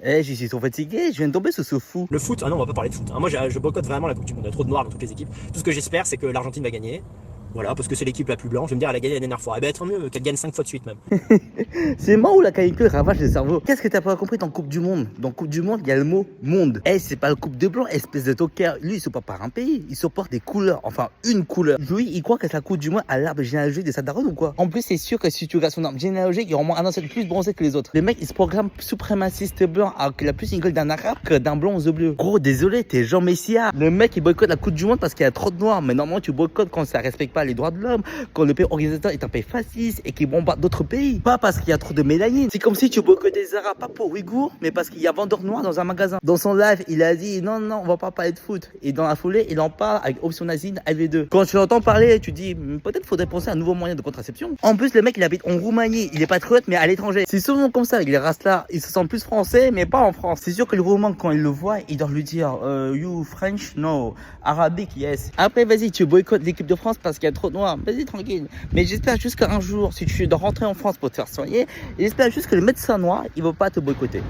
Eh, j'y suis trop fatigué, je viens de tomber sur ce fou. Le foot, ah non, on va pas parler de foot. Hein. Moi, je boycotte vraiment la Coupe du Monde. Il y a trop de noirs dans toutes les équipes. Tout ce que j'espère, c'est que l'Argentine va gagner. Voilà, parce que c'est l'équipe la plus blanche. Je vais me dire, elle a gagné la dernière fois. Eh ben, tant mieux qu'elle gagne 5 fois de suite, même. C'est marrant où la canicule ravage le cerveau. Qu'est-ce que t'as pas compris dans Coupe du Monde? Dans Coupe du Monde, il y a le mot monde. Eh, c'est pas le Coupe de blanc, espèce de toquer. Lui, il supporte pas un pays, il supporte des couleurs. Enfin, une couleur. Lui, il croit que c'est la Coupe du Monde à l'arbre généalogique de sa daronne ou quoi? En plus, c'est sûr que si tu regardes son arbre généalogique, il y aura au moins un ancêtre plus bronzé que les autres. Le mec, il se programme suprémaciste blanc alors qu'il a plus une gueule d'un arabe que d'un blond aux yeux bleus. Gros, désolé, t'es Jean Messia. Le mec, il boycotte la Coupe du Monde parce qu'il y a trop de noirs. Mais normalement, tu boycottes quand ça respecte pas les droits de l'homme, quand le pays organisateur est un pays fasciste et qui bombarde d'autres pays. Pas parce qu'il y a trop de mélanine. C'est comme si tu boycottes des arabes, pas pour Ouïghours, mais parce qu'il y a vendeur noir dans un magasin. Dans son live, il a dit non, non, on va pas parler de foot. Et dans la foulée, il en parle avec option nazine AV2. Quand tu l'entends parler, tu dis peut-être faudrait penser à un nouveau moyen de contraception. En plus, le mec, il habite en Roumanie. Il est patriote, mais à l'étranger. C'est souvent comme ça avec les races là. Ils se sentent plus français, mais pas en France. C'est sûr que le Roumain, quand il le voit, il doit lui dire you French, no. Arabic, yes. Après, vas-y, tu boycottes l'équipe de France parce qu'il y a trop de noirs. Vas-y, tranquille. Mais j'espère juste qu'un jour, si tu dois rentrer en France pour te faire soigner, j'espère juste que le médecin noir, il va pas te boycotter.